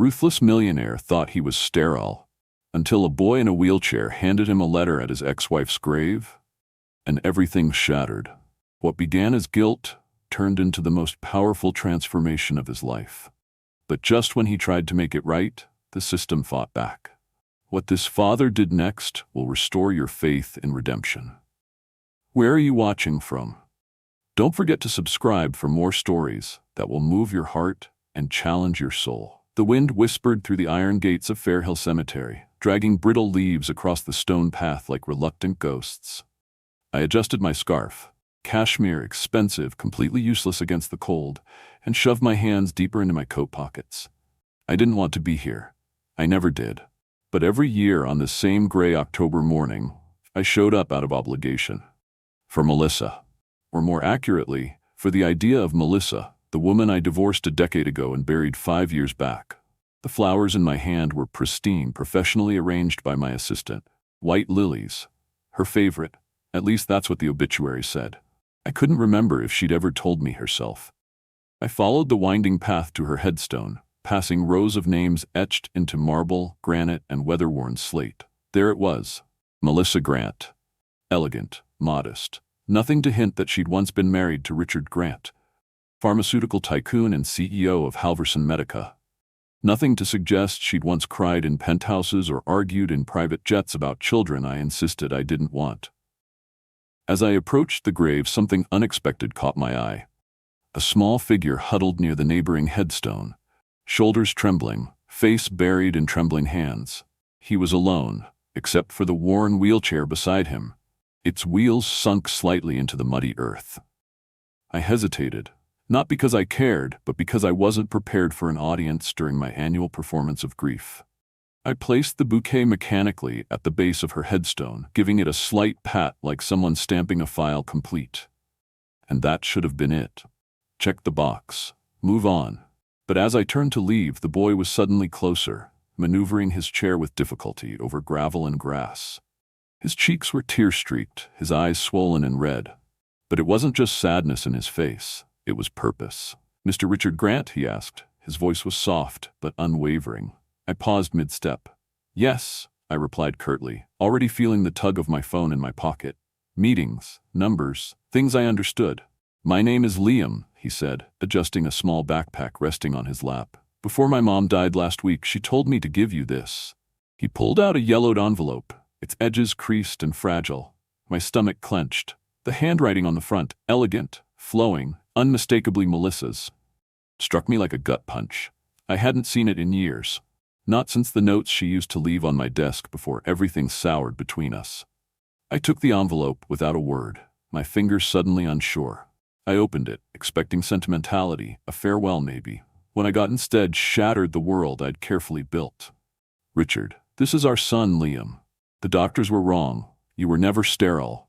ruthless millionaire thought he was sterile, until a boy in a wheelchair handed him a letter at his ex-wife's grave, and everything shattered. What began as guilt turned into the most powerful transformation of his life. But just when he tried to make it right, the system fought back. What this father did next will restore your faith in redemption. Where are you watching from? Don't forget to subscribe for more stories that will move your heart and challenge your soul. The wind whispered through the iron gates of Fairhill Cemetery, dragging brittle leaves across the stone path like reluctant ghosts. I adjusted my scarf, cashmere expensive, completely useless against the cold, and shoved my hands deeper into my coat pockets. I didn't want to be here. I never did. But every year on this same gray October morning, I showed up out of obligation. For Melissa. Or more accurately, for the idea of Melissa, the woman I divorced a decade ago and buried 5 years back. The flowers in my hand were pristine, professionally arranged by my assistant. White lilies. Her favorite. At least that's what the obituary said. I couldn't remember if she'd ever told me herself. I followed the winding path to her headstone, passing rows of names etched into marble, granite, and weather-worn slate. There it was. Melissa Grant. Elegant, modest. Nothing to hint that she'd once been married to Richard Grant, pharmaceutical tycoon and CEO of Halverson Medica. Nothing to suggest she'd once cried in penthouses or argued in private jets about children I insisted I didn't want. As I approached the grave, something unexpected caught my eye. A small figure huddled near the neighboring headstone, shoulders trembling, face buried in trembling hands. He was alone, except for the worn wheelchair beside him. Its wheels sunk slightly into the muddy earth. I hesitated, not because I cared, but because I wasn't prepared for an audience during my annual performance of grief. I placed the bouquet mechanically at the base of her headstone, giving it a slight pat like someone stamping a file complete. And that should have been it. Check the box. Move on. But as I turned to leave, the boy was suddenly closer, maneuvering his chair with difficulty over gravel and grass. His cheeks were tear-streaked, his eyes swollen and red. But it wasn't just sadness in his face, it was purpose. "Mr. Richard Grant?" he asked. His voice was soft, but unwavering. I paused mid-step. "Yes," I replied curtly, already feeling the tug of my phone in my pocket. Meetings, numbers, things I understood. "My name is Liam," he said, adjusting a small backpack resting on his lap. "Before my mom died last week, she told me to give you this." He pulled out a yellowed envelope, its edges creased and fragile. My stomach clenched. The handwriting on the front, elegant, flowing, unmistakably Melissa's, struck me like a gut punch. I hadn't seen it in years. Not since the notes she used to leave on my desk before everything soured between us. I took the envelope without a word, my fingers suddenly unsure. I opened it, expecting sentimentality, a farewell maybe. When I got instead shattered the world I'd carefully built. "Richard, this is our son, Liam. The doctors were wrong. You were never sterile.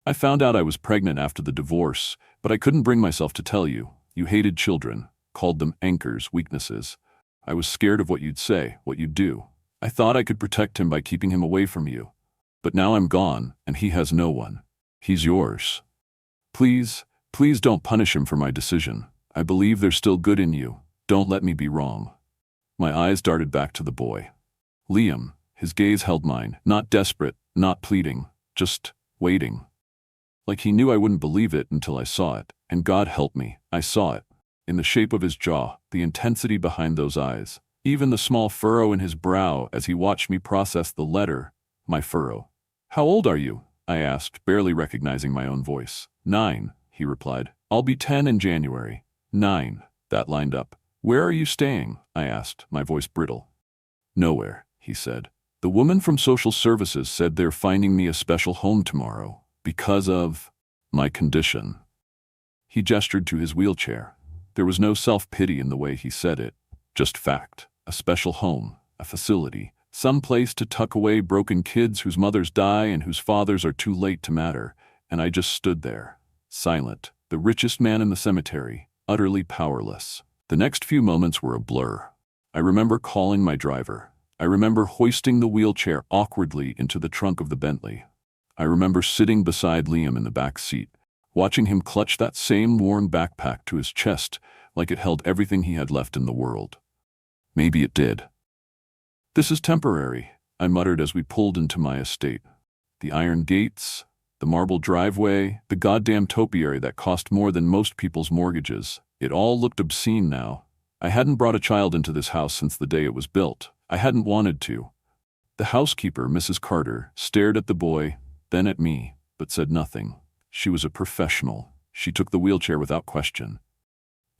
I found out I was pregnant after the divorce, but I couldn't bring myself to tell you. You hated children, called them anchors, weaknesses. I was scared of what you'd say, what you'd do. I thought I could protect him by keeping him away from you. But now I'm gone, and he has no one. He's yours. Please, please don't punish him for my decision. I believe there's still good in you. Don't let me be wrong." My eyes darted back to the boy. Liam. His gaze held mine, not desperate, not pleading, just waiting. Like he knew I wouldn't believe it until I saw it, and God help me, I saw it. In the shape of his jaw, the intensity behind those eyes, even the small furrow in his brow as he watched me process the letter, my furrow. "How old are you?" I asked, barely recognizing my own voice. 9, he replied. "I'll be 10 in January." 9, that lined up. "Where are you staying?" I asked, my voice brittle. "Nowhere," he said. "The woman from social services said they're finding me a special home tomorrow, because of my condition." He gestured to his wheelchair. There was no self-pity in the way he said it, just fact. A special home, a facility, some place to tuck away broken kids whose mothers die and whose fathers are too late to matter, and I just stood there, silent, the richest man in the cemetery, utterly powerless. The next few moments were a blur. I remember calling my driver. I remember hoisting the wheelchair awkwardly into the trunk of the Bentley. I remember sitting beside Liam in the back seat, watching him clutch that same worn backpack to his chest like it held everything he had left in the world. Maybe it did. This is temporary, I muttered as we pulled into my estate. The iron gates, the marble driveway, the goddamn topiary that cost more than most people's mortgages. It all looked obscene now. I hadn't brought a child into this house since the day it was built. I hadn't wanted to. The housekeeper, Mrs. Carter, stared at the boy, then at me, but said nothing. She was a professional. She took the wheelchair without question.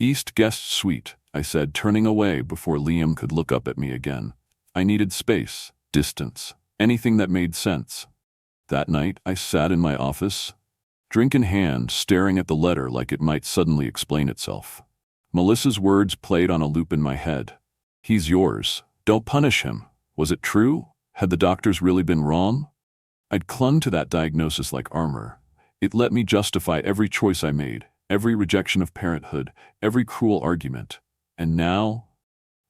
"East Guest Suite," I said, turning away before Liam could look up at me again. I needed space, distance, anything that made sense. That night, I sat in my office, drink in hand, staring at the letter like it might suddenly explain itself. Melissa's words played on a loop in my head. "He's yours. Don't punish him." Was it true? Had the doctors really been wrong? I'd clung to that diagnosis like armor. It let me justify every choice I made, every rejection of parenthood, every cruel argument. And now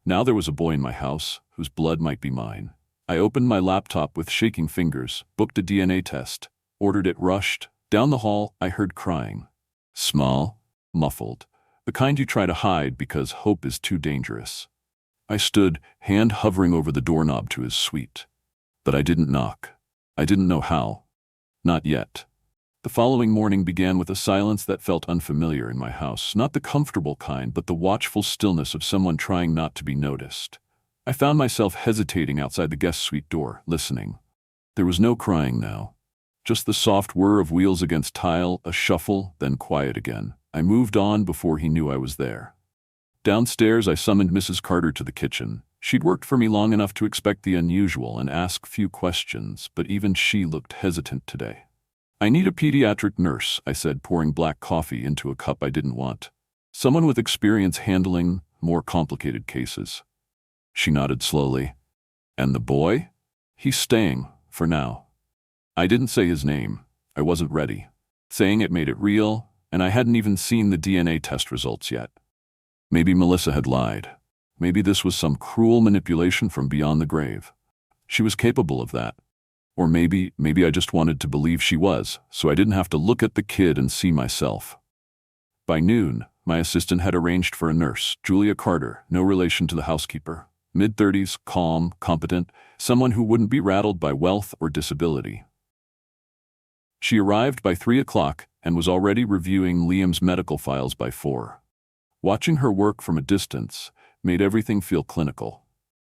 there was a boy in my house whose blood might be mine. I opened my laptop with shaking fingers, booked a DNA test, ordered it rushed. Down the hall, I heard crying. Small, muffled, the kind you try to hide because hope is too dangerous. I stood, hand hovering over the doorknob to his suite. But I didn't knock. I didn't know how. Not yet. The following morning began with a silence that felt unfamiliar in my house, not the comfortable kind, but the watchful stillness of someone trying not to be noticed. I found myself hesitating outside the guest suite door, listening. There was no crying now. Just the soft whir of wheels against tile, a shuffle, then quiet again. I moved on before he knew I was there. Downstairs, I summoned Mrs. Carter to the kitchen. She'd worked for me long enough to expect the unusual and ask few questions, but even she looked hesitant today. "I need a pediatric nurse," I said, pouring black coffee into a cup I didn't want. "Someone with experience handling more complicated cases." She nodded slowly. "And the boy? He's staying, for now." I didn't say his name. I wasn't ready. Saying it made it real, and I hadn't even seen the DNA test results yet. Maybe Melissa had lied. Maybe this was some cruel manipulation from beyond the grave. She was capable of that. Or maybe I just wanted to believe she was, so I didn't have to look at the kid and see myself. By noon, my assistant had arranged for a nurse, Julia Carter, no relation to the housekeeper. Mid-30s, calm, competent, someone who wouldn't be rattled by wealth or disability. She arrived by 3 o'clock and was already reviewing Liam's medical files by 4. Watching her work from a distance made everything feel clinical,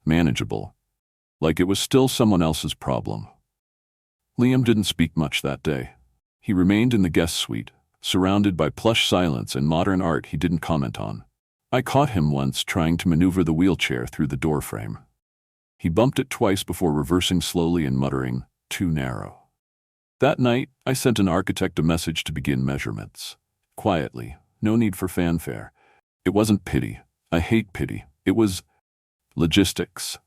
manageable, like it was still someone else's problem. Liam didn't speak much that day. He remained in the guest suite, surrounded by plush silence and modern art he didn't comment on. I caught him once trying to maneuver the wheelchair through the doorframe. He bumped it twice before reversing slowly and muttering, "Too narrow." That night, I sent an architect a message to begin measurements. Quietly, no need for fanfare. It wasn't pity. I hate pity. It was logistics.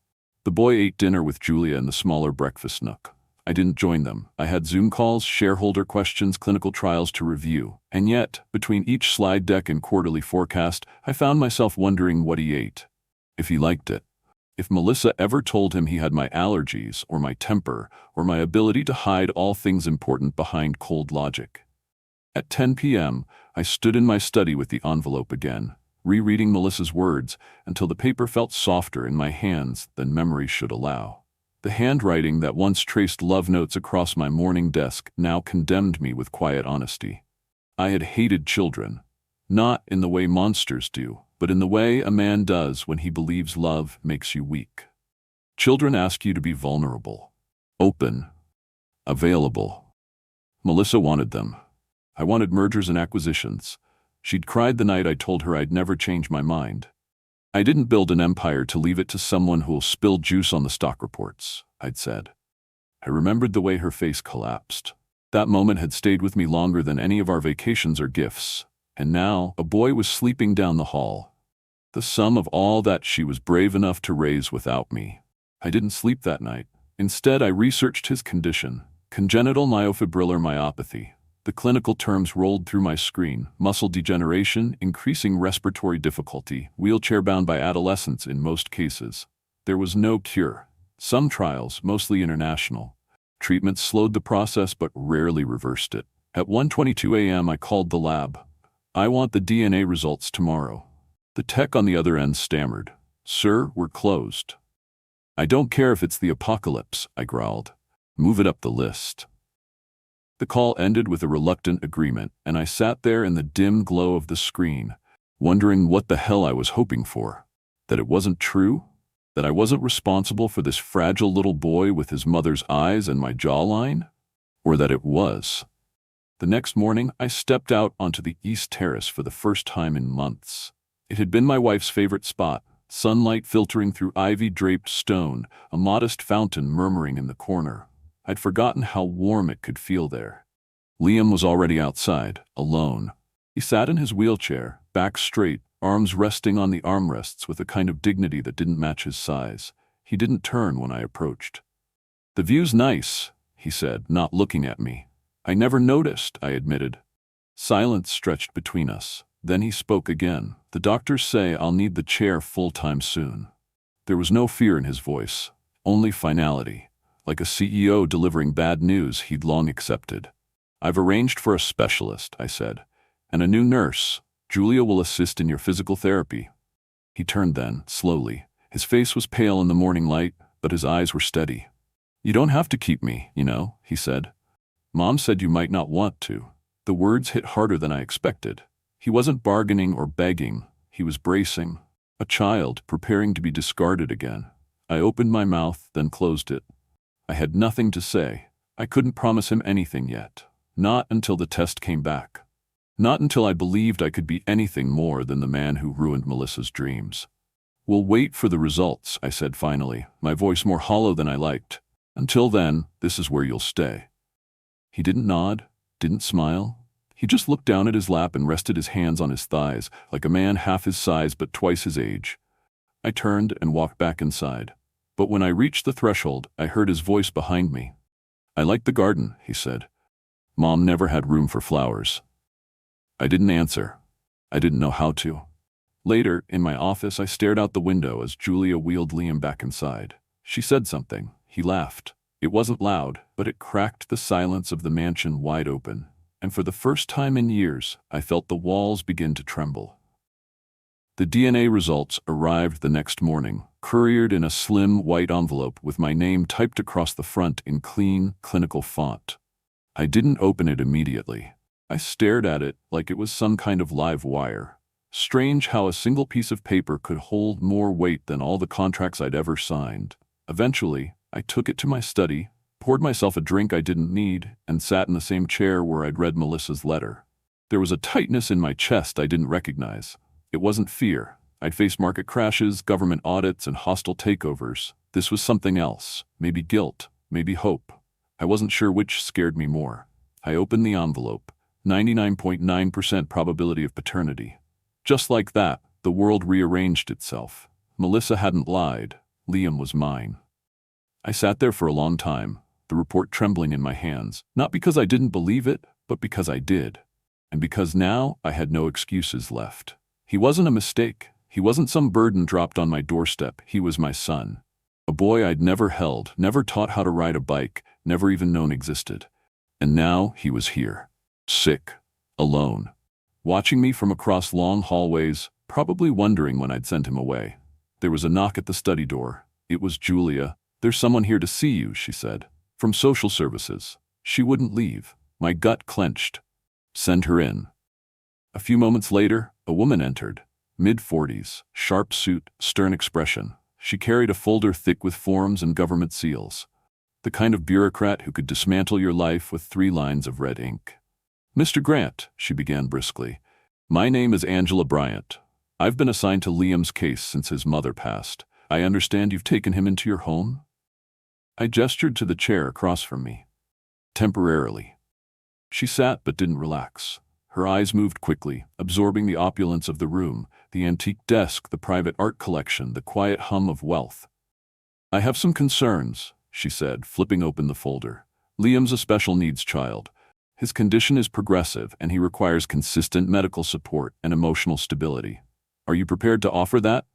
The boy ate dinner with Julia in the smaller breakfast nook. I didn't join them. I had Zoom calls, shareholder questions, clinical trials to review. And yet, between each slide deck and quarterly forecast, I found myself wondering what he ate. If he liked it. If Melissa ever told him he had my allergies, or my temper, or my ability to hide all things important behind cold logic. At 10 p.m., I stood in my study with the envelope again, rereading Melissa's words until the paper felt softer in my hands than memory should allow. The handwriting that once traced love notes across my morning desk now condemned me with quiet honesty. I had hated children, not in the way monsters do, but in the way a man does when he believes love makes you weak. Children ask you to be vulnerable, open, available. Melissa wanted them. I wanted mergers and acquisitions. She'd cried the night I told her I'd never change my mind. I didn't build an empire to leave it to someone who'll spill juice on the stock reports, I'd said. I remembered the way her face collapsed. That moment had stayed with me longer than any of our vacations or gifts. And now, a boy was sleeping down the hall. The sum of all that she was brave enough to raise without me. I didn't sleep that night. Instead, I researched his condition, congenital myofibrillar myopathy. The clinical terms rolled through my screen: muscle degeneration, increasing respiratory difficulty, wheelchair-bound by adolescence in most cases. There was no cure. Some trials, mostly international. Treatments slowed the process but rarely reversed it. At 1:22 a.m. I called the lab. "I want the DNA results tomorrow." The tech on the other end stammered. "Sir, we're closed." "I don't care if it's the apocalypse," I growled. "Move it up the list." The call ended with a reluctant agreement, and I sat there in the dim glow of the screen, wondering what the hell I was hoping for. That it wasn't true? That I wasn't responsible for this fragile little boy with his mother's eyes and my jawline? Or that it was? The next morning, I stepped out onto the East Terrace for the first time in months. It had been my wife's favorite spot, sunlight filtering through ivy-draped stone, a modest fountain murmuring in the corner. I'd forgotten how warm it could feel there. Liam was already outside, alone. He sat in his wheelchair, back straight, arms resting on the armrests with a kind of dignity that didn't match his size. He didn't turn when I approached. "The view's nice," he said, not looking at me. "I never noticed," I admitted. Silence stretched between us. Then he spoke again. "The doctors say I'll need the chair full-time soon." There was no fear in his voice, only finality, like a CEO delivering bad news he'd long accepted. "I've arranged for a specialist," I said, "and a new nurse. Julia will assist in your physical therapy." He turned then, slowly. His face was pale in the morning light, but his eyes were steady. "You don't have to keep me, you know," he said. "Mom said you might not want to." The words hit harder than I expected. He wasn't bargaining or begging. He was bracing. A child preparing to be discarded again. I opened my mouth, then closed it. I had nothing to say. I couldn't promise him anything yet. Not until the test came back. Not until I believed I could be anything more than the man who ruined Melissa's dreams. "We'll wait for the results," I said finally, my voice more hollow than I liked. "Until then, this is where you'll stay." He didn't nod, didn't smile. He just looked down at his lap and rested his hands on his thighs, like a man half his size but twice his age. I turned and walked back inside. But when I reached the threshold, I heard his voice behind me. "I like the garden," he said. "Mom never had room for flowers." I didn't answer. I didn't know how to. Later, in my office, I stared out the window as Julia wheeled Liam back inside. She said something. He laughed. It wasn't loud, but it cracked the silence of the mansion wide open. And for the first time in years, I felt the walls begin to tremble. The DNA results arrived the next morning, couriered in a slim white envelope with my name typed across the front in clean, clinical font. I didn't open it immediately. I stared at it like it was some kind of live wire. Strange how a single piece of paper could hold more weight than all the contracts I'd ever signed. Eventually, I took it to my study, poured myself a drink I didn't need, and sat in the same chair where I'd read Melissa's letter. There was a tightness in my chest I didn't recognize. It wasn't fear. I'd faced market crashes, government audits, and hostile takeovers. This was something else. Maybe guilt, maybe hope. I wasn't sure which scared me more. I opened the envelope. 99.9% probability of paternity. Just like that, the world rearranged itself. Melissa hadn't lied. Liam was mine. I sat there for a long time, the report trembling in my hands, not because I didn't believe it, but because I did. And because now I had no excuses left. He wasn't a mistake. He wasn't some burden dropped on my doorstep. He was my son. A boy I'd never held, never taught how to ride a bike, never even known existed. And now he was here. Sick. Alone. Watching me from across long hallways, probably wondering when I'd sent him away. There was a knock at the study door. It was Julia. "There's someone here to see you," she said. "From social services." She wouldn't leave. My gut clenched. "Send her in." A few moments later, a woman entered. Mid-40s, sharp suit, stern expression. She carried a folder thick with forms and government seals. The kind of bureaucrat who could dismantle your life with 3 lines of red ink. "Mr. Grant," she began briskly, "my name is Angela Bryant. I've been assigned to Liam's case since his mother passed. I understand you've taken him into your home?" I gestured to the chair across from me. "Temporarily." She sat but didn't relax. Her eyes moved quickly, absorbing the opulence of the room, the antique desk, the private art collection, the quiet hum of wealth. "I have some concerns," she said, flipping open the folder. "Liam's a special needs child. His condition is progressive, and he requires consistent medical support and emotional stability. Are you prepared to offer that?"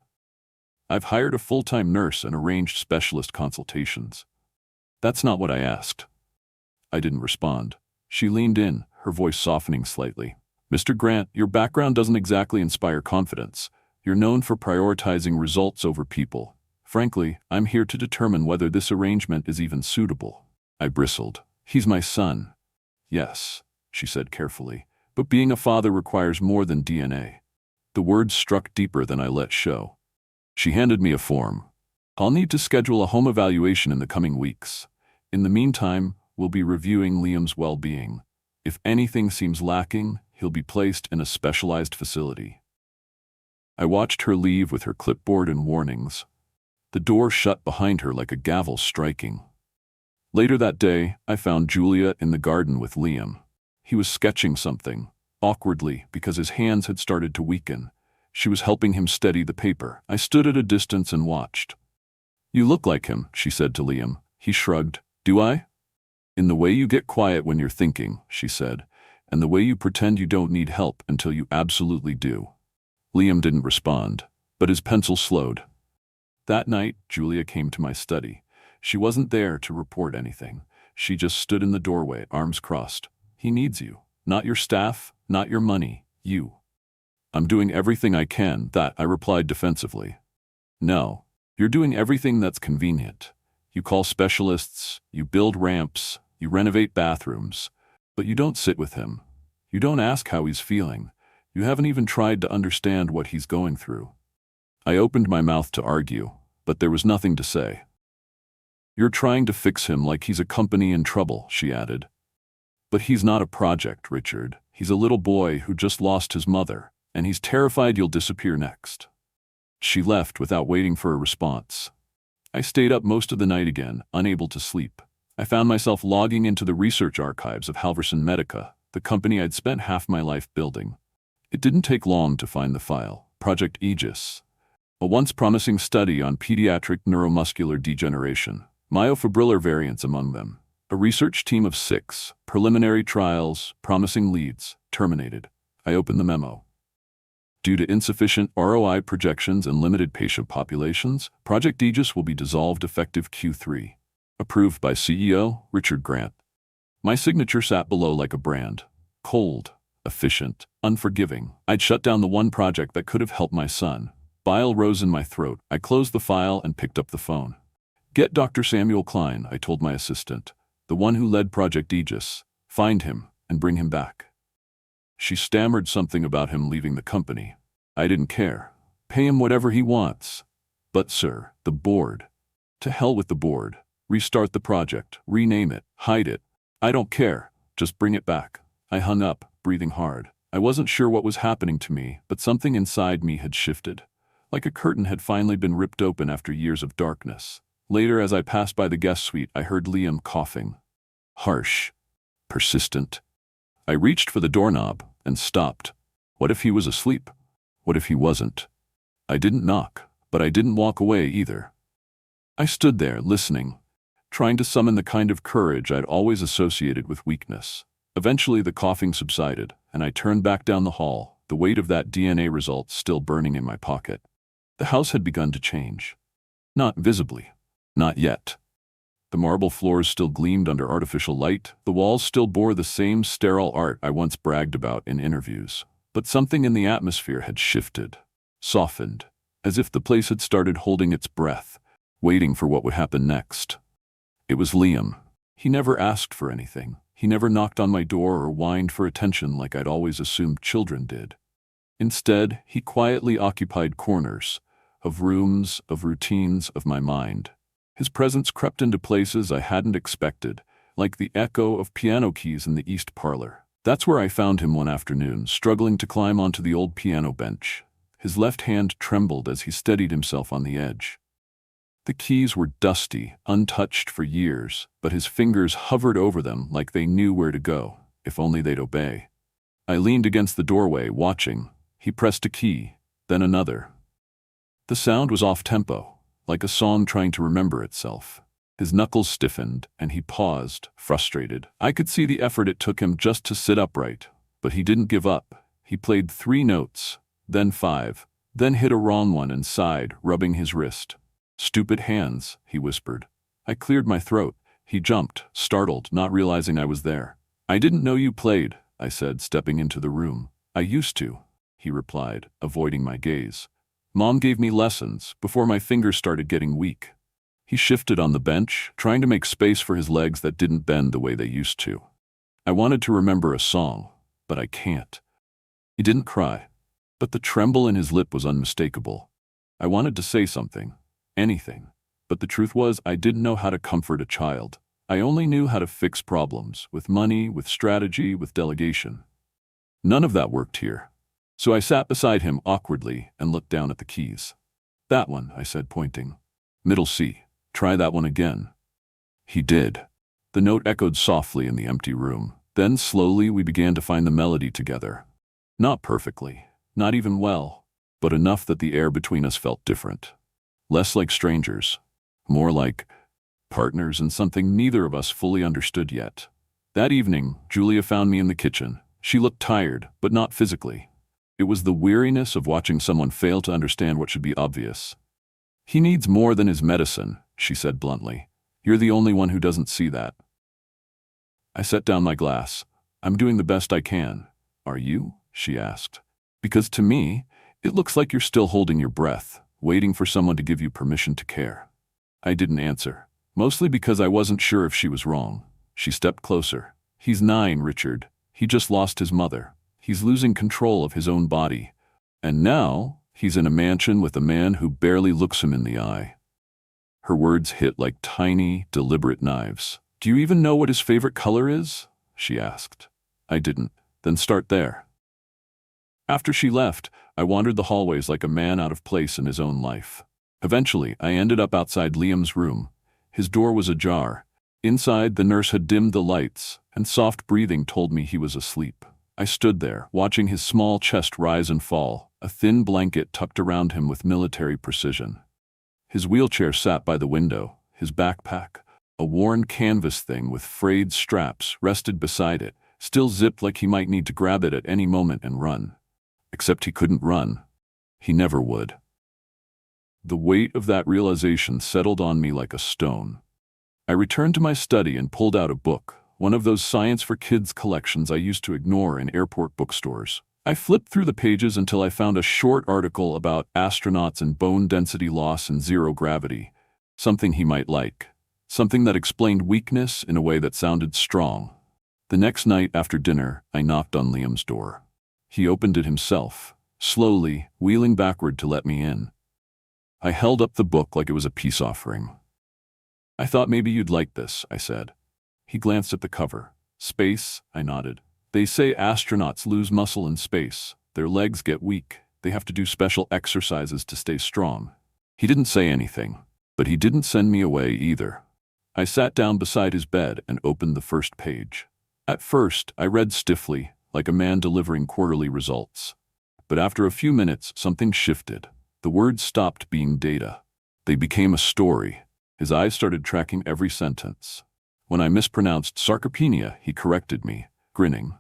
"I've hired a full-time nurse and arranged specialist consultations." "That's not what I asked." I didn't respond. She leaned in, her voice softening slightly. "Mr. Grant, your background doesn't exactly inspire confidence. You're known for prioritizing results over people. Frankly, I'm here to determine whether this arrangement is even suitable." I bristled. "He's my son." "Yes," she said carefully, "but being a father requires more than DNA." The words struck deeper than I let show. She handed me a form. "I'll need to schedule a home evaluation in the coming weeks. In the meantime, we'll be reviewing Liam's well-being. If anything seems lacking, he'll be placed in a specialized facility." I watched her leave with her clipboard and warnings. The door shut behind her like a gavel striking. Later that day, I found Julia in the garden with Liam. He was sketching something, awkwardly because his hands had started to weaken. She was helping him steady the paper. I stood at a distance and watched. "You look like him," she said to Liam. He shrugged. "Do I?" "In the way you get quiet when you're thinking," she said, "and the way you pretend you don't need help until you absolutely do." Liam didn't respond, but his pencil slowed. That night, Julia came to my study. She wasn't there to report anything. She just stood in the doorway, arms crossed. "He needs you. Not your staff, not your money, you." "I'm doing everything I can," I replied defensively. "No, you're doing everything that's convenient. You call specialists, you build ramps, you renovate bathrooms, but you don't sit with him. You don't ask how he's feeling. You haven't even tried to understand what he's going through." I opened my mouth to argue, but there was nothing to say. "You're trying to fix him like he's a company in trouble," she added. "But he's not a project, Richard. He's a little boy who just lost his mother, and he's terrified you'll disappear next." She left without waiting for a response. I stayed up most of the night again, unable to sleep. I found myself logging into the research archives of Halverson Medica, the company I'd spent half my life building. It didn't take long to find the file, Project Aegis, a once promising study on pediatric neuromuscular degeneration, myofibrillar variants among them. A research team of 6, preliminary trials, promising leads, terminated. I opened the memo. "Due to insufficient ROI projections and limited patient populations, Project Aegis will be dissolved effective Q3. Approved by CEO Richard Grant." My signature sat below like a brand. Cold, efficient, unforgiving. I'd shut down the one project that could have helped my son. Bile rose in my throat. I closed the file and picked up the phone. "Get Dr. Samuel Klein," I told my assistant, "the one who led Project Aegis. Find him and bring him back." She stammered something about him leaving the company. I didn't care. Pay him whatever he wants. "But sir, the board." "To hell with the board. Restart the project, rename it, hide it. I don't care. Just bring it back." I hung up, breathing hard. I wasn't sure what was happening to me, but something inside me had shifted. Like a curtain had finally been ripped open after years of darkness. Later, as I passed by the guest suite, I heard Liam coughing. Harsh. Persistent. I reached for the doorknob and stopped. What if he was asleep? What if he wasn't? I didn't knock, but I didn't walk away either. I stood there, listening, trying to summon the kind of courage I'd always associated with weakness. Eventually, the coughing subsided, and I turned back down the hall, the weight of that DNA result still burning in my pocket. The house had begun to change. Not visibly. Not yet. The marble floors still gleamed under artificial light, the walls still bore the same sterile art I once bragged about in interviews. But something in the atmosphere had shifted, softened, as if the place had started holding its breath, waiting for what would happen next. It was Liam. He never asked for anything. He never knocked on my door or whined for attention like I'd always assumed children did. Instead, he quietly occupied corners, of rooms, of routines of my mind. His presence crept into places I hadn't expected, like the echo of piano keys in the east parlor. That's where I found him one afternoon, struggling to climb onto the old piano bench. His left hand trembled as he steadied himself on the edge. The keys were dusty, untouched for years, but his fingers hovered over them like they knew where to go, if only they'd obey. I leaned against the doorway, watching. He pressed a key, then another. The sound was off-tempo, like a song trying to remember itself. His knuckles stiffened, and he paused, frustrated. I could see the effort it took him just to sit upright, but he didn't give up. He played 3 notes, then 5, then hit a wrong one and sighed, rubbing his wrist. "Stupid hands," he whispered. I cleared my throat. He jumped, startled, not realizing I was there. "I didn't know you played," I said, stepping into the room. "I used to," he replied, avoiding my gaze. Mom gave me lessons before my fingers started getting weak. He shifted on the bench, trying to make space for his legs that didn't bend the way they used to. I wanted to remember a song, but I can't. He didn't cry, but the tremble in his lip was unmistakable. I wanted to say something, anything, but the truth was I didn't know how to comfort a child. I only knew how to fix problems, with money, with strategy, with delegation. None of that worked here. So I sat beside him awkwardly and looked down at the keys. "That one," I said, pointing. "Middle C. Try that one again." He did. The note echoed softly in the empty room. Then slowly we began to find the melody together. Not perfectly, not even well, but enough that the air between us felt different. Less like strangers, more like partners in something neither of us fully understood yet. That evening, Julia found me in the kitchen. She looked tired, but not physically. It was the weariness of watching someone fail to understand what should be obvious. "He needs more than his medicine," she said bluntly. "You're the only one who doesn't see that." I set down my glass. "I'm doing the best I can." "Are you?" she asked. "Because to me, it looks like you're still holding your breath, waiting for someone to give you permission to care." I didn't answer, mostly because I wasn't sure if she was wrong. She stepped closer. "He's 9, Richard. He just lost his mother. He's losing control of his own body. And now, he's in a mansion with a man who barely looks him in the eye." Her words hit like tiny, deliberate knives. "Do you even know what his favorite color is?" she asked. I didn't. "Then start there." After she left, I wandered the hallways like a man out of place in his own life. Eventually, I ended up outside Liam's room. His door was ajar. Inside, the nurse had dimmed the lights, and soft breathing told me he was asleep. I stood there, watching his small chest rise and fall, a thin blanket tucked around him with military precision. His wheelchair sat by the window. His backpack, a worn canvas thing with frayed straps, rested beside it, still zipped like he might need to grab it at any moment and run. Except he couldn't run. He never would. The weight of that realization settled on me like a stone. I returned to my study and pulled out a book, one of those science for kids collections I used to ignore in airport bookstores. I flipped through the pages until I found a short article about astronauts and bone density loss in zero gravity, something he might like, something that explained weakness in a way that sounded strong. The next night after dinner, I knocked on Liam's door. He opened it himself, slowly, wheeling backward to let me in. I held up the book like it was a peace offering. "I thought maybe you'd like this," I said. He glanced at the cover. "Space," I nodded. "They say astronauts lose muscle in space. Their legs get weak. They have to do special exercises to stay strong." He didn't say anything, but he didn't send me away either. I sat down beside his bed and opened the first page. At first, I read stiffly, like a man delivering quarterly results. But after a few minutes, something shifted. The words stopped being data. They became a story. His eyes started tracking every sentence. When I mispronounced sarcopenia, he corrected me, grinning.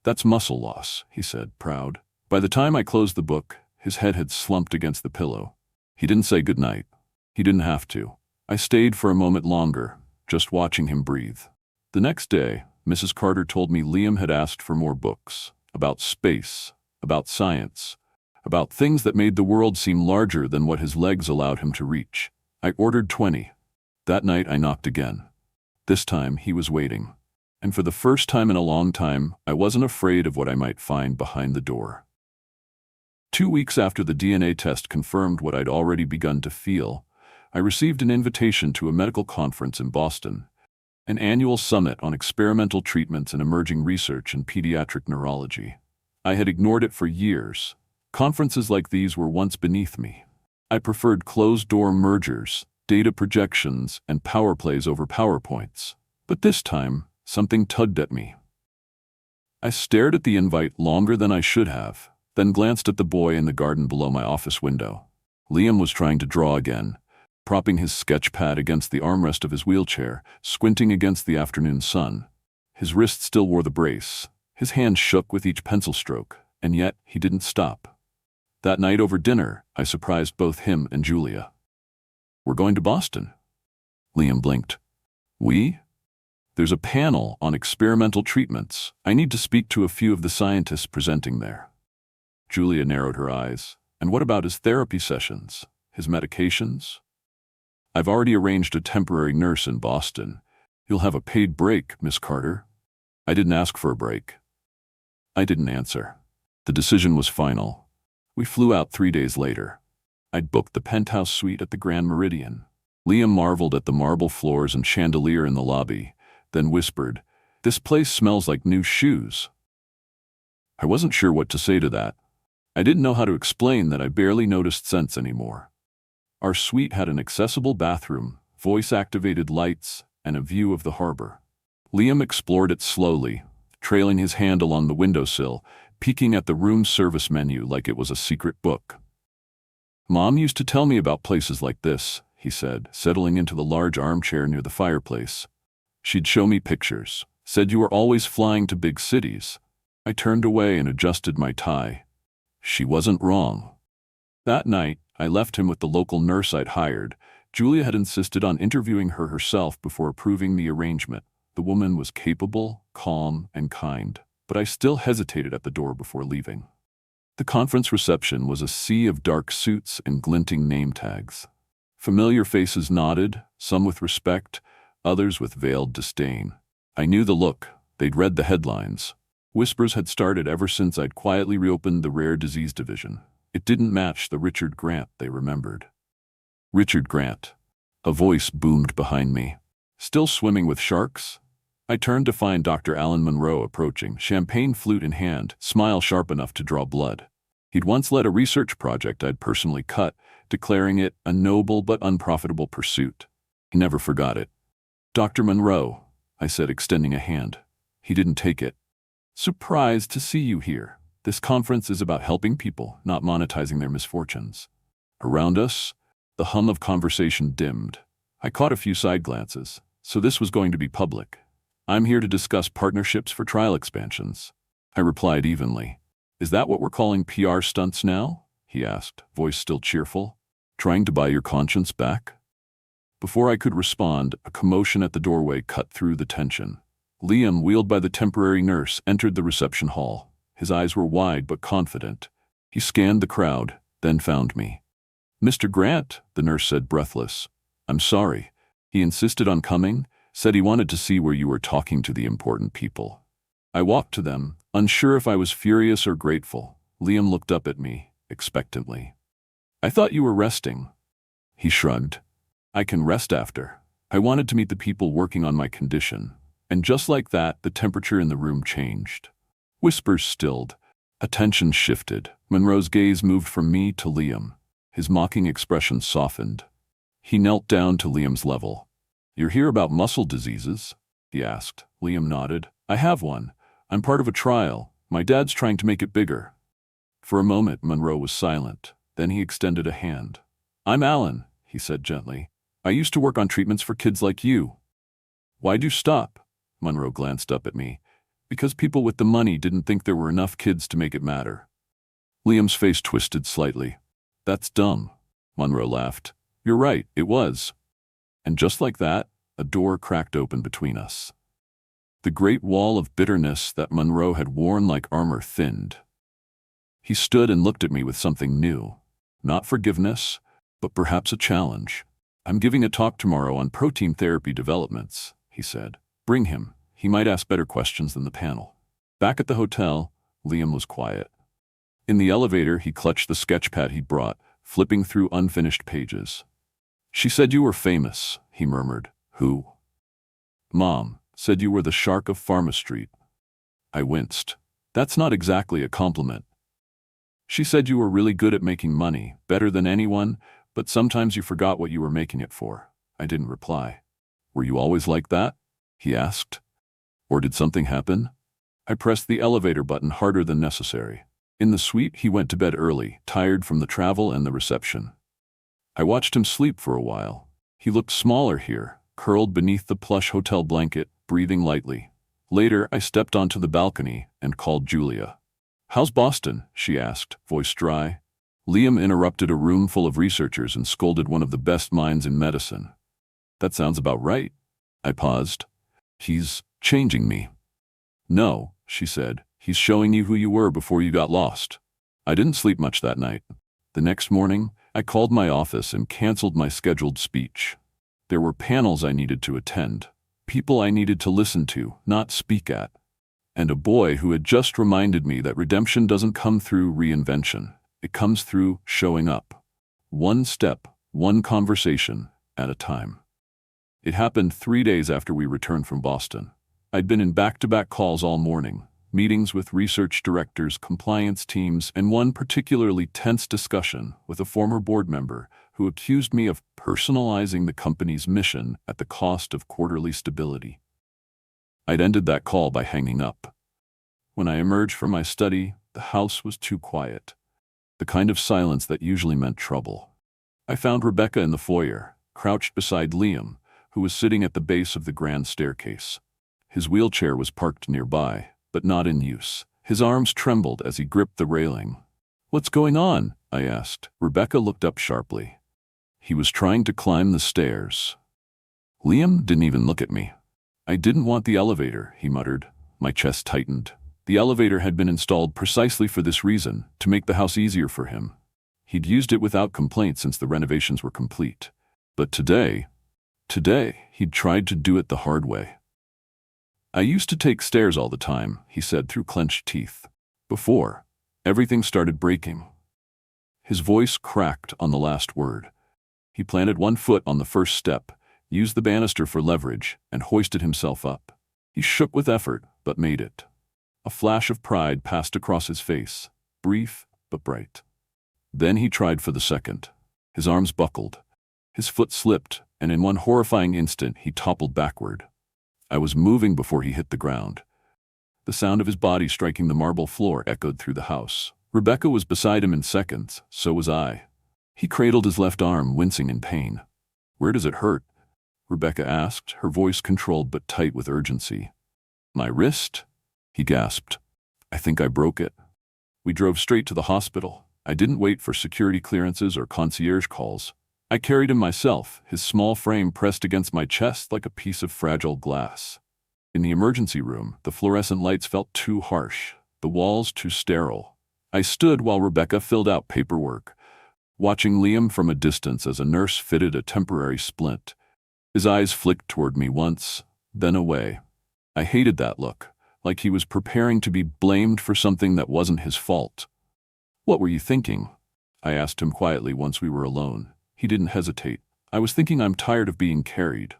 "That's muscle loss," he said, proud. By the time I closed the book, his head had slumped against the pillow. He didn't say goodnight. He didn't have to. I stayed for a moment longer, just watching him breathe. The next day, Mrs. Carter told me Liam had asked for more books, about space, about science, about things that made the world seem larger than what his legs allowed him to reach. I ordered 20. That night I knocked again. This time he was waiting. And for the first time in a long time, I wasn't afraid of what I might find behind the door. 2 weeks after the DNA test confirmed what I'd already begun to feel, I received an invitation to a medical conference in Boston, an annual summit on experimental treatments and emerging research in pediatric neurology. I had ignored it for years. Conferences like these were once beneath me. I preferred closed-door mergers, data projections, and power plays over PowerPoints. But this time, something tugged at me. I stared at the invite longer than I should have, then glanced at the boy in the garden below my office window. Liam was trying to draw again, propping his sketch pad against the armrest of his wheelchair, squinting against the afternoon sun. His wrist still wore the brace. His hand shook with each pencil stroke, and yet he didn't stop. That night over dinner, I surprised both him and Julia. "We're going to Boston." Liam blinked. "We?" "There's a panel on experimental treatments. I need to speak to a few of the scientists presenting there." Julia narrowed her eyes. And what about his therapy sessions? His medications? I've already arranged a temporary nurse in Boston. You'll have a paid break, Miss Carter. I didn't ask for a break. I didn't answer. The decision was final. We flew out 3 days later. I'd booked the penthouse suite at the Grand Meridian. Liam marveled at the marble floors and chandelier in the lobby, then whispered, "This place smells like new shoes." I wasn't sure what to say to that. I didn't know how to explain that I barely noticed scents anymore. Our suite had an accessible bathroom, voice-activated lights, and a view of the harbor. Liam explored it slowly, trailing his hand along the windowsill, peeking at the room service menu like it was a secret book. "Mom used to tell me about places like this," he said, settling into the large armchair near the fireplace. "She'd show me pictures, said you were always flying to big cities." I turned away and adjusted my tie. She wasn't wrong. That night, I left him with the local nurse I'd hired. Julia had insisted on interviewing her herself before approving the arrangement. The woman was capable, calm, and kind, but I still hesitated at the door before leaving. The conference reception was a sea of dark suits and glinting name tags. Familiar faces nodded, some with respect, others with veiled disdain. I knew the look. They'd read the headlines. Whispers had started ever since I'd quietly reopened the rare disease division. It didn't match the Richard Grant they remembered. Richard Grant. A voice boomed behind me. Still swimming with sharks? I turned to find Dr. Alan Monroe approaching, champagne flute in hand, smile sharp enough to draw blood. He'd once led a research project I'd personally cut, declaring it a noble but unprofitable pursuit. He never forgot it. "Dr. Monroe," I said, extending a hand. He didn't take it. "Surprised to see you here. This conference is about helping people, not monetizing their misfortunes." Around us, the hum of conversation dimmed. I caught a few side glances. So this was going to be public. "I'm here to discuss partnerships for trial expansions," I replied evenly. "Is that what we're calling PR stunts now?" he asked, voice still cheerful. "Trying to buy your conscience back?" Before I could respond, a commotion at the doorway cut through the tension. Liam, wheeled by the temporary nurse, entered the reception hall. His eyes were wide but confident. He scanned the crowd, then found me. "Mr. Grant," the nurse said, breathless. "I'm sorry. He insisted on coming, said he wanted to see where you were talking to the important people." I walked to them, unsure if I was furious or grateful. Liam looked up at me, expectantly. "I thought you were resting." He shrugged. "I can rest after. I wanted to meet the people working on my condition." And just like that, the temperature in the room changed. Whispers stilled. Attention shifted. Monroe's gaze moved from me to Liam. His mocking expression softened. He knelt down to Liam's level. "You're here about muscle diseases?" he asked. Liam nodded. "I have one. I'm part of a trial. My dad's trying to make it bigger." For a moment, Monroe was silent. Then he extended a hand. "I'm Alan," he said gently. "I used to work on treatments for kids like you." "Why'd you stop?" Monroe glanced up at me. "Because people with the money didn't think there were enough kids to make it matter." Liam's face twisted slightly. "That's dumb," Monroe laughed. "You're right, it was." And just like that, a door cracked open between us. The great wall of bitterness that Monroe had worn like armor thinned. He stood and looked at me with something new. Not forgiveness, but perhaps a challenge. "I'm giving a talk tomorrow on protein therapy developments," he said. "Bring him. He might ask better questions than the panel." Back at the hotel, Liam was quiet. In the elevator, he clutched the sketchpad he'd brought, flipping through unfinished pages. "She said you were famous," he murmured. "Who?" "Mom said you were the shark of Pharma Street." I winced. "That's not exactly a compliment." "She said you were really good at making money, better than anyone, but sometimes you forgot what you were making it for." I didn't reply. "Were you always like that?" he asked. "Or did something happen?" I pressed the elevator button harder than necessary. In the suite, he went to bed early, tired from the travel and the reception. I watched him sleep for a while. He looked smaller here, curled beneath the plush hotel blanket, breathing lightly. Later, I stepped onto the balcony and called Julia. "How's Boston?" she asked, voice dry. Liam interrupted a room full of researchers and scolded one of the best minds in medicine. "That sounds about right." I paused. "He's changing me." "No," she said. "He's showing you who you were before you got lost." I didn't sleep much that night. The next morning, I called my office and canceled my scheduled speech. There were panels I needed to attend, people I needed to listen to, not speak at, and a boy who had just reminded me that redemption doesn't come through reinvention. It comes through showing up. One step, one conversation at a time. It happened 3 days after we returned from Boston. I'd been in back-to-back calls all morning, meetings with research directors, compliance teams, and one particularly tense discussion with a former board member who accused me of personalizing the company's mission at the cost of quarterly stability. I'd ended that call by hanging up. When I emerged from my study, the house was too quiet. The kind of silence that usually meant trouble. I found Rebecca in the foyer, crouched beside Liam, who was sitting at the base of the grand staircase. His wheelchair was parked nearby, but not in use. His arms trembled as he gripped the railing. "What's going on?" I asked. Rebecca looked up sharply. "He was trying to climb the stairs." Liam didn't even look at me. "I didn't want the elevator," he muttered. My chest tightened. The elevator had been installed precisely for this reason, to make the house easier for him. He'd used it without complaint since the renovations were complete. But today, he'd tried to do it the hard way. "I used to take stairs all the time," he said through clenched teeth. "Before everything started breaking." His voice cracked on the last word. He planted one foot on the first step, used the banister for leverage, and hoisted himself up. He shook with effort, but made it. A flash of pride passed across his face, brief but bright. Then he tried for the second. His arms buckled. His foot slipped, and in one horrifying instant he toppled backward. I was moving before he hit the ground. The sound of his body striking the marble floor echoed through the house. Rebecca was beside him in seconds, so was I. He cradled his left arm, wincing in pain. "Where does it hurt?" Rebecca asked, her voice controlled but tight with urgency. "My wrist?" he gasped. "I think I broke it." We drove straight to the hospital. I didn't wait for security clearances or concierge calls. I carried him myself, his small frame pressed against my chest like a piece of fragile glass. In the emergency room, the fluorescent lights felt too harsh, the walls too sterile. I stood while Rebecca filled out paperwork, watching Liam from a distance as a nurse fitted a temporary splint. His eyes flicked toward me once, then away. I hated that look, like he was preparing to be blamed for something that wasn't his fault. "What were you thinking?" I asked him quietly once we were alone. He didn't hesitate. "I was thinking I'm tired of being carried."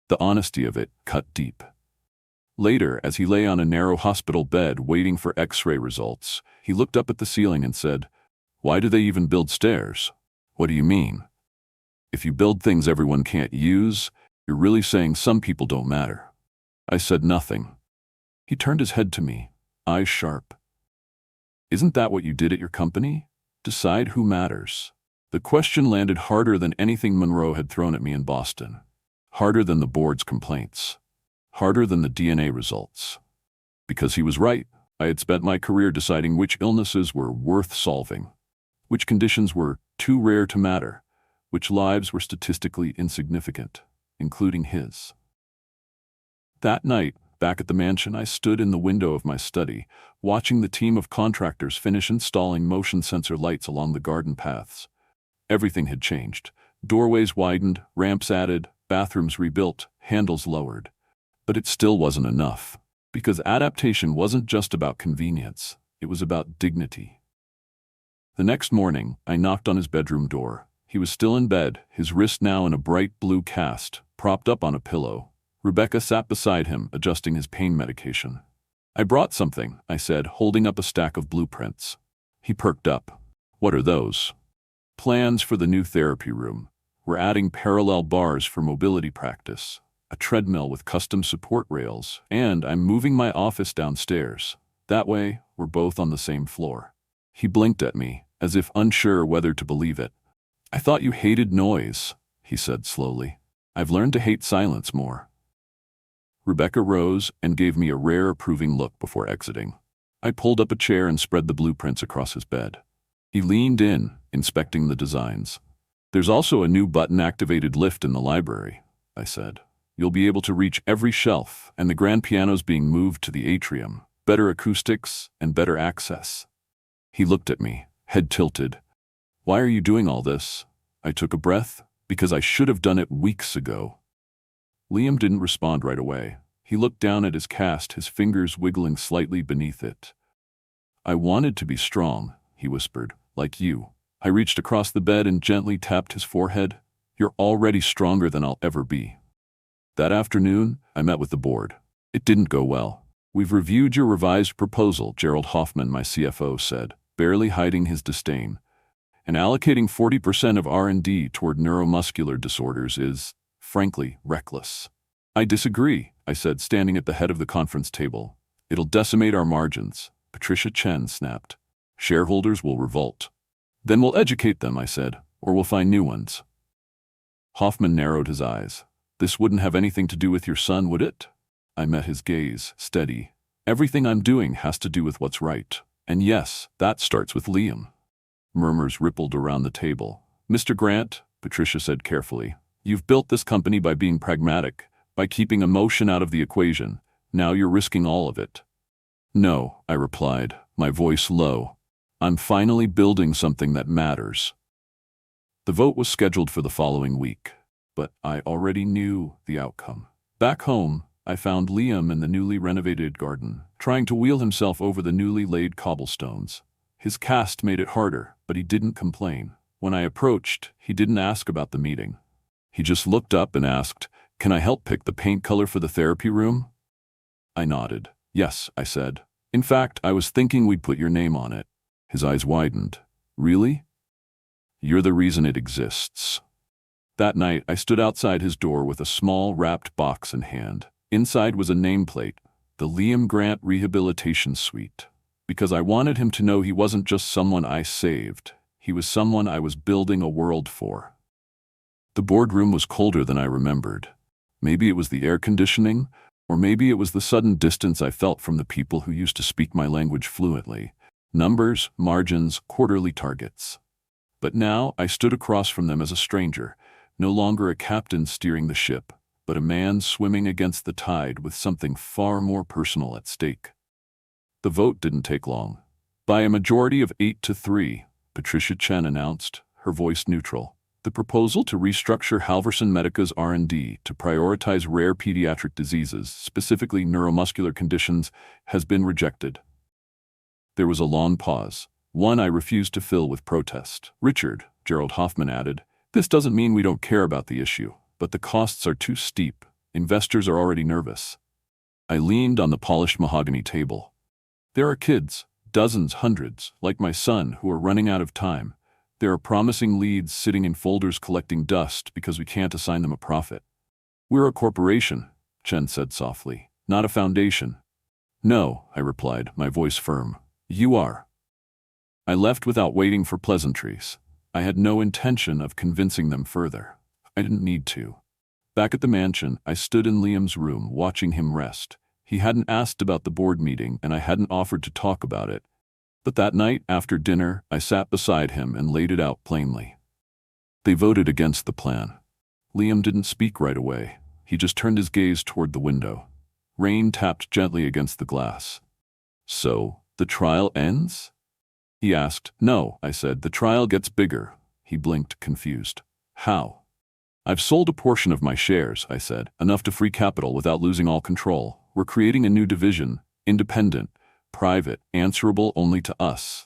The honesty of it cut deep. Later, as he lay on a narrow hospital bed waiting for X-ray results, he looked up at the ceiling and said, "Why do they even build stairs?" "What do you mean?" "If you build things everyone can't use, you're really saying some people don't matter." I said nothing. He turned his head to me, eyes sharp. "Isn't that what you did at your company? Decide who matters." The question landed harder than anything Monroe had thrown at me in Boston. Harder than the board's complaints. Harder than the DNA results. Because he was right. I had spent my career deciding which illnesses were worth solving, which conditions were too rare to matter, which lives were statistically insignificant, including his. That night, back at the mansion, I stood in the window of my study, watching the team of contractors finish installing motion sensor lights along the garden paths. Everything had changed. Doorways widened, ramps added, bathrooms rebuilt, handles lowered. But it still wasn't enough. Because adaptation wasn't just about convenience, it was about dignity. The next morning, I knocked on his bedroom door. He was still in bed, his wrist now in a bright blue cast, propped up on a pillow. Rebecca sat beside him, adjusting his pain medication. "I brought something," I said, holding up a stack of blueprints. He perked up. "What are those?" "Plans for the new therapy room. We're adding parallel bars for mobility practice, a treadmill with custom support rails, and I'm moving my office downstairs. That way, we're both on the same floor." He blinked at me, as if unsure whether to believe it. "I thought you hated noise," he said slowly. "I've learned to hate silence more." Rebecca rose and gave me a rare approving look before exiting. I pulled up a chair and spread the blueprints across his bed. He leaned in, inspecting the designs. "There's also a new button-activated lift in the library," I said. "You'll be able to reach every shelf, and the grand piano's being moved to the atrium. Better acoustics and better access." He looked at me, head tilted. Why are you doing all this? I took a breath, because I should have done it weeks ago. Liam didn't respond right away. He looked down at his cast, his fingers wiggling slightly beneath it. I wanted to be strong, he whispered, like you. I reached across the bed and gently tapped his forehead. You're already stronger than I'll ever be. That afternoon, I met with the board. It didn't go well. We've reviewed your revised proposal, Gerald Hoffman, my CFO, said, barely hiding his disdain. And allocating 40% of R&D toward neuromuscular disorders is, frankly, reckless. I disagree, I said, standing at the head of the conference table. It'll decimate our margins. Patricia Chen snapped. Shareholders will revolt. Then we'll educate them, I said, or we'll find new ones. Hoffman narrowed his eyes. This wouldn't have anything to do with your son, would it? I met his gaze, steady. Everything I'm doing has to do with what's right. And yes, that starts with Liam. Murmurs rippled around the table. Mr. Grant, Patricia said carefully, you've built this company by being pragmatic, by keeping emotion out of the equation. Now you're risking all of it. No, I replied, my voice low. I'm finally building something that matters. The vote was scheduled for the following week, but I already knew the outcome. Back home, I found Liam in the newly renovated garden, trying to wheel himself over the newly laid cobblestones. His cast made it harder, but he didn't complain. When I approached, he didn't ask about the meeting. He just looked up and asked, "Can I help pick the paint color for the therapy room?" I nodded. "Yes," I said. "In fact, I was thinking we'd put your name on it." His eyes widened. "Really?" "You're the reason it exists." That night, I stood outside his door with a small, wrapped box in hand. Inside was a nameplate, the Liam Grant Rehabilitation Suite. Because I wanted him to know he wasn't just someone I saved. He was someone I was building a world for. The boardroom was colder than I remembered. Maybe it was the air conditioning, or maybe it was the sudden distance I felt from the people who used to speak my language fluently. Numbers, margins, quarterly targets. But now I stood across from them as a stranger, no longer a captain steering the ship, but a man swimming against the tide with something far more personal at stake. The vote didn't take long. By a majority of 8-3, Patricia Chen announced, her voice neutral, the proposal to restructure Halverson Medica's R&D to prioritize rare pediatric diseases, specifically neuromuscular conditions, has been rejected. There was a long pause, one I refused to fill with protest. "Richard," Gerald Hoffman added, "this doesn't mean we don't care about the issue, but the costs are too steep. Investors are already nervous." I leaned on the polished mahogany table. There are kids, dozens, hundreds, like my son, who are running out of time. There are promising leads sitting in folders collecting dust because we can't assign them a profit. "We're a corporation," Chen said softly, "not a foundation." "No," I replied, my voice firm. "You are." I left without waiting for pleasantries. I had no intention of convincing them further. I didn't need to. Back at the mansion, I stood in Liam's room, watching him rest. He hadn't asked about the board meeting, and I hadn't offered to talk about it. But that night, after dinner, I sat beside him and laid it out plainly. They voted against the plan. Liam didn't speak right away. He just turned his gaze toward the window. Rain tapped gently against the glass. "So, the trial ends?" he asked. "No," I said, "the trial gets bigger." He blinked, confused. "How?" "I've sold a portion of my shares," I said, "enough to free capital without losing all control. We're creating a new division, independent, private, answerable only to us."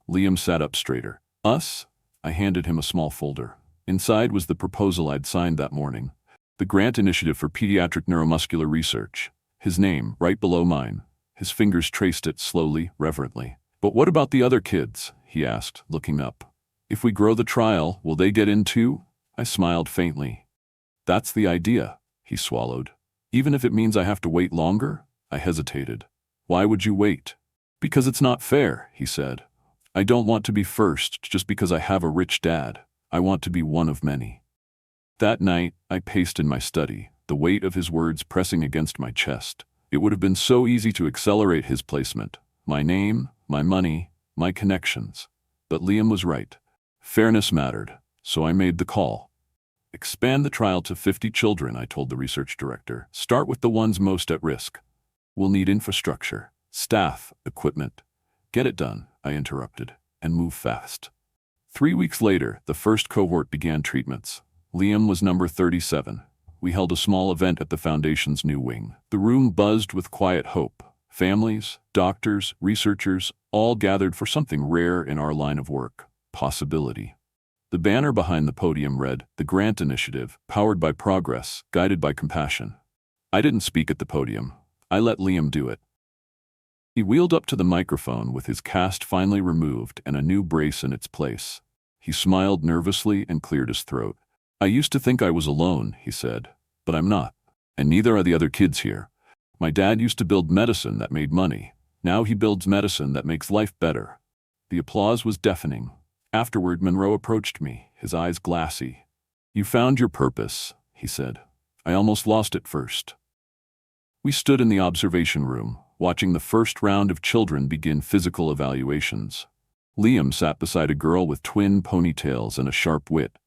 Liam sat up straighter. "Us?" I handed him a small folder. Inside was the proposal I'd signed that morning. The Grant Initiative for Pediatric Neuromuscular Research. His name, right below mine. His fingers traced it slowly, reverently. "But what about the other kids?" he asked, looking up. "If we grow the trial, will they get in too?" I smiled faintly. "That's the idea," he swallowed. "Even if it means I have to wait longer?" I hesitated. "Why would you wait?" "Because it's not fair," he said. "I don't want to be first just because I have a rich dad. I want to be one of many." That night, I paced in my study, the weight of his words pressing against my chest. It would have been so easy to accelerate his placement. My name, my money, my connections. But Liam was right. Fairness mattered, so I made the call. "Expand the trial to 50 children, I told the research director. "Start with the ones most at risk. We'll need infrastructure, staff, equipment. Get it done," I interrupted, "and move fast." 3 weeks later, the first cohort began treatments. Liam was number 37. We held a small event at the Foundation's new wing. The room buzzed with quiet hope. Families, doctors, researchers, all gathered for something rare in our line of work: possibility. The banner behind the podium read, "The Grant Initiative, powered by progress, guided by compassion." I didn't speak at the podium. I let Liam do it. He wheeled up to the microphone with his cast finally removed and a new brace in its place. He smiled nervously and cleared his throat. "I used to think I was alone," he said, "but I'm not. And neither are the other kids here. My dad used to build medicine that made money. Now he builds medicine that makes life better." The applause was deafening. Afterward, Monroe approached me, his eyes glassy. "You found your purpose," he said. "I almost lost it first." We stood in the observation room, watching the first round of children begin physical evaluations. Liam sat beside a girl with twin ponytails and a sharp wit.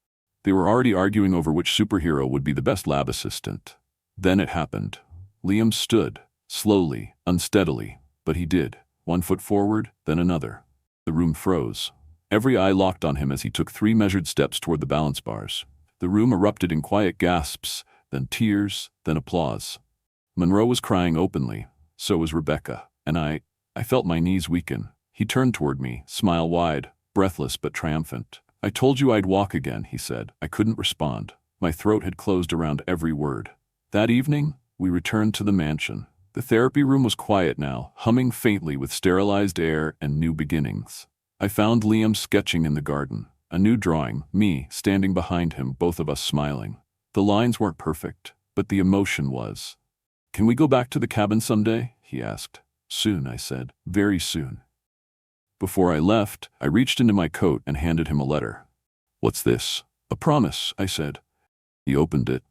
They were already arguing over which superhero would be the best lab assistant. Then it happened. Liam stood, slowly, unsteadily, but he did. 1 foot forward, then another. The room froze. Every eye locked on him as he took 3 measured steps toward the balance bars. The room erupted in quiet gasps, then tears, then applause. Monroe was crying openly. So was Rebecca. And I felt my knees weaken. He turned toward me, smile wide, breathless but triumphant. "I told you I'd walk again," he said. I couldn't respond. My throat had closed around every word. That evening, we returned to the mansion. The therapy room was quiet now, humming faintly with sterilized air and new beginnings. I found Liam sketching in the garden. A new drawing, me standing behind him, both of us smiling. The lines weren't perfect, but the emotion was. "Can we go back to the cabin someday?" he asked. "Soon," I said. "Very soon." Before I left, I reached into my coat and handed him a letter. "What's this?" "A promise," I said. He opened it.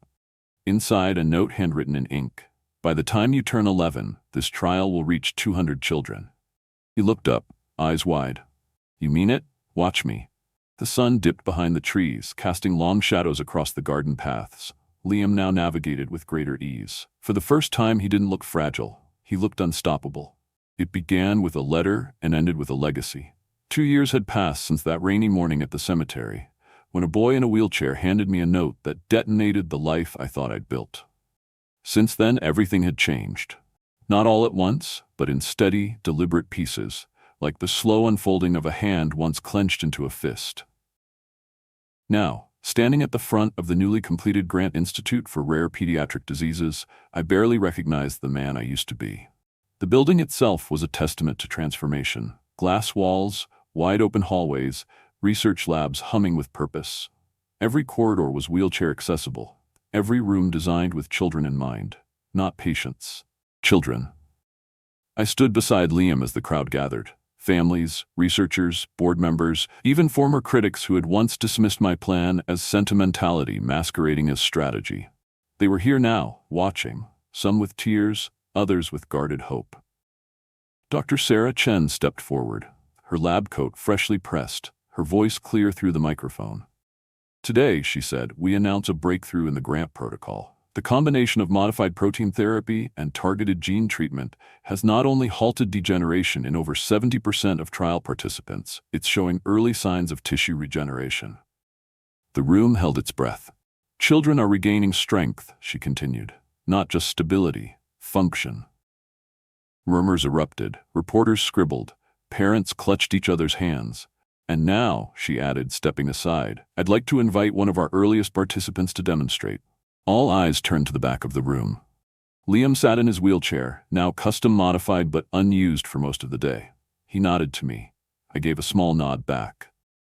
Inside, a note handwritten in ink. "By the time you turn 11, this trial will reach 200 children." He looked up, eyes wide. "You mean it? Watch me." The sun dipped behind the trees, casting long shadows across the garden paths. Liam now navigated with greater ease. For the first time, he didn't look fragile. He looked unstoppable. It began with a letter and ended with a legacy. 2 years had passed since that rainy morning at the cemetery, when a boy in a wheelchair handed me a note that detonated the life I thought I'd built. Since then, everything had changed. Not all at once, but in steady, deliberate pieces, like the slow unfolding of a hand once clenched into a fist. Now, standing at the front of the newly completed Grant Institute for Rare Pediatric Diseases, I barely recognized the man I used to be. The building itself was a testament to transformation. Glass walls, wide-open hallways, research labs humming with purpose. Every corridor was wheelchair accessible. Every room designed with children in mind. Not patients. Children. I stood beside Liam as the crowd gathered. Families, researchers, board members, even former critics who had once dismissed my plan as sentimentality masquerading as strategy. They were here now, watching, some with tears, others with guarded hope. Dr. Sarah Chen stepped forward, her lab coat freshly pressed, her voice clear through the microphone. "Today," she said, "we announce a breakthrough in the Grant protocol. The combination of modified protein therapy and targeted gene treatment has not only halted degeneration in over 70% of trial participants, it's showing early signs of tissue regeneration." The room held its breath. "Children are regaining strength," she continued, "not just stability, function." Rumors erupted, reporters scribbled, parents clutched each other's hands. "And now," she added, stepping aside, "I'd like to invite one of our earliest participants to demonstrate." All eyes turned to the back of the room. Liam sat in his wheelchair, now custom-modified but unused for most of the day. He nodded to me. I gave a small nod back.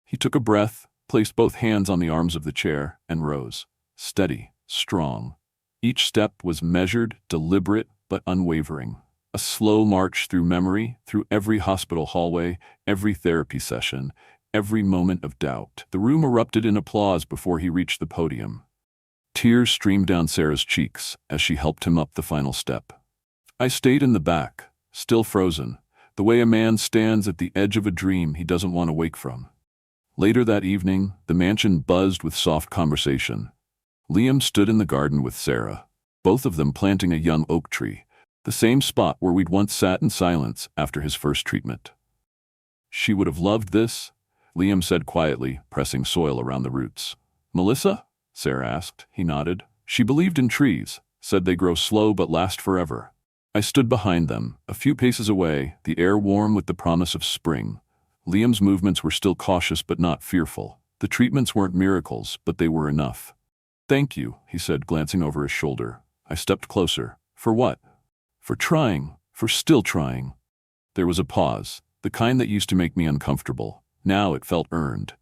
He took a breath, placed both hands on the arms of the chair, and rose. Steady, strong. Each step was measured, deliberate, but unwavering. A slow march through memory, through every hospital hallway, every therapy session, every moment of doubt. The room erupted in applause before he reached the podium. Tears streamed down Sarah's cheeks as she helped him up the final step. I stayed in the back, still frozen, the way a man stands at the edge of a dream he doesn't want to wake from. Later that evening, the mansion buzzed with soft conversation. Liam stood in the garden with Sarah, both of them planting a young oak tree, the same spot where we'd once sat in silence after his first treatment. "She would have loved this," Liam said quietly, pressing soil around the roots. Melissa? Sarah asked. He nodded. She believed in trees, said they grow slow but last forever. I stood behind them, a few paces away, the air warm with the promise of spring. Liam's movements were still cautious but not fearful. The treatments weren't miracles, but they were enough. Thank you, he said, glancing over his shoulder. I stepped closer. For what? For trying. For still trying. There was a pause, the kind that used to make me uncomfortable. Now it felt earned.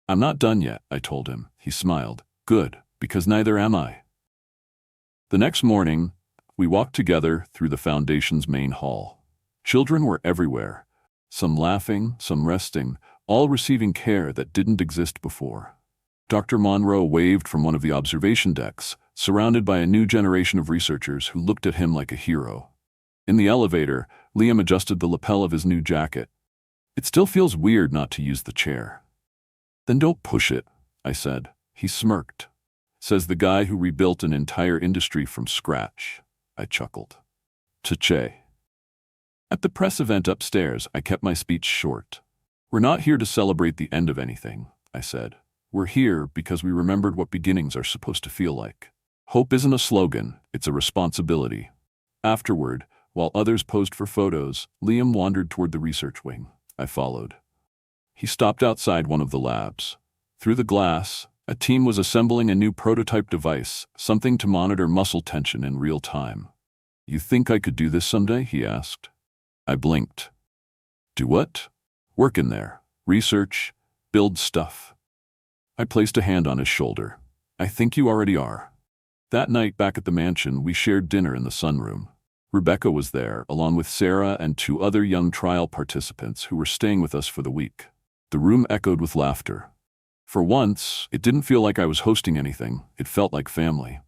I'm not done yet, I told him. He smiled. Good, because neither am I. The next morning, we walked together through the foundation's main hall. Children were everywhere, some laughing, some resting, all receiving care that didn't exist before. Dr. Monroe waved from one of the observation decks, surrounded by a new generation of researchers who looked at him like a hero. In the elevator, Liam adjusted the lapel of his new jacket. It still feels weird not to use the chair. Then don't push it, I said. He smirked. Says the guy who rebuilt an entire industry from scratch. I chuckled. Tche. At the press event upstairs, I kept my speech short. We're not here to celebrate the end of anything, I said. We're here because we remembered what beginnings are supposed to feel like. Hope isn't a slogan, it's a responsibility. Afterward, while others posed for photos, Liam wandered toward the research wing. I followed. He stopped outside one of the labs. Through the glass, a team was assembling a new prototype device, something to monitor muscle tension in real time. You think I could do this someday? He asked. I blinked. Do what? Work in there. Research. Build stuff. I placed a hand on his shoulder. I think you already are. That night back at the mansion, we shared dinner in the sunroom. Rebecca was there, along with Sarah and 2 other young trial participants who were staying with us for the week. The room echoed with laughter. For once, it didn't feel like I was hosting anything. It felt like family.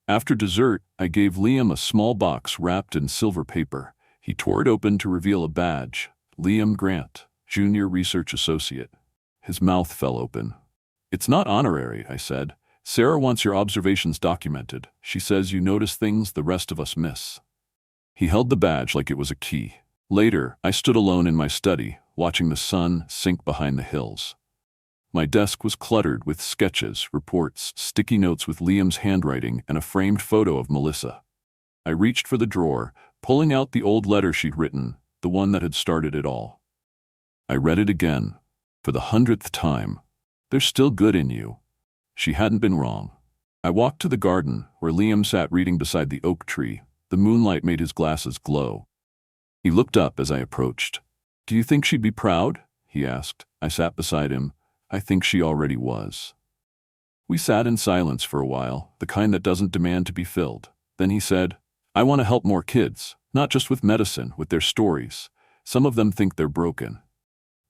After dessert, I gave Liam a small box wrapped in silver paper. He tore it open to reveal a badge. Liam Grant, Junior Research Associate. His mouth fell open. It's not honorary, I said. Sarah wants your observations documented. She says you notice things the rest of us miss. He held the badge like it was a key. Later, I stood alone in my study, watching the sun sink behind the hills. My desk was cluttered with sketches, reports, sticky notes with Liam's handwriting, and a framed photo of Melissa. I reached for the drawer, pulling out the old letter she'd written, the one that had started it all. I read it again, for the 100th time. There's still good in you. She hadn't been wrong. I walked to the garden, where Liam sat reading beside the oak tree. The moonlight made his glasses glow. He looked up as I approached. Do you think she'd be proud? He asked. I sat beside him. I think she already was. We sat in silence for a while, the kind that doesn't demand to be filled. Then he said, I want to help more kids, not just with medicine, with their stories. Some of them think they're broken.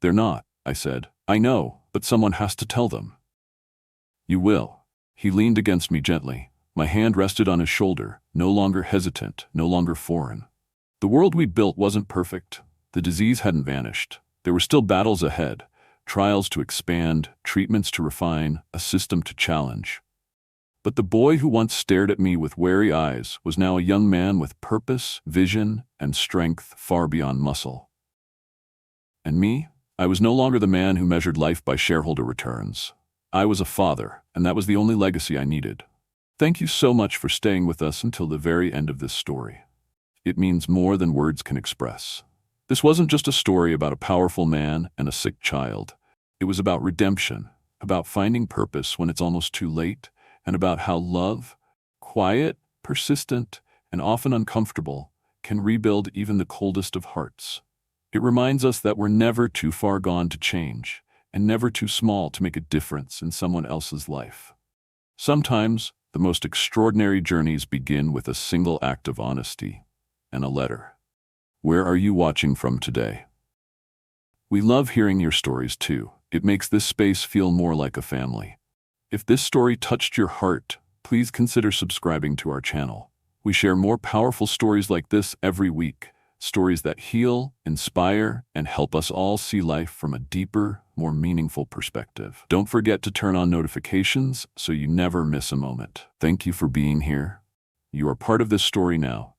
They're not, I said. I know, but someone has to tell them. You will. He leaned against me gently. My hand rested on his shoulder, no longer hesitant, no longer foreign. The world we built wasn't perfect. The disease hadn't vanished. There were still battles ahead. Trials to expand, treatments to refine, a system to challenge. But the boy who once stared at me with wary eyes was now a young man with purpose, vision, and strength far beyond muscle. And me? I was no longer the man who measured life by shareholder returns. I was a father, and that was the only legacy I needed. Thank you so much for staying with us until the very end of this story. It means more than words can express. This wasn't just a story about a powerful man and a sick child. It was about redemption, about finding purpose when it's almost too late, and about how love, quiet, persistent, and often uncomfortable, can rebuild even the coldest of hearts. It reminds us that we're never too far gone to change, and never too small to make a difference in someone else's life. Sometimes, the most extraordinary journeys begin with a single act of honesty and a letter. Where are you watching from today? We love hearing your stories too. It makes this space feel more like a family. If this story touched your heart, please consider subscribing to our channel. We share more powerful stories like this every week, stories that heal, inspire, and help us all see life from a deeper, more meaningful perspective. Don't forget to turn on notifications so you never miss a moment. Thank you for being here. You are part of this story now,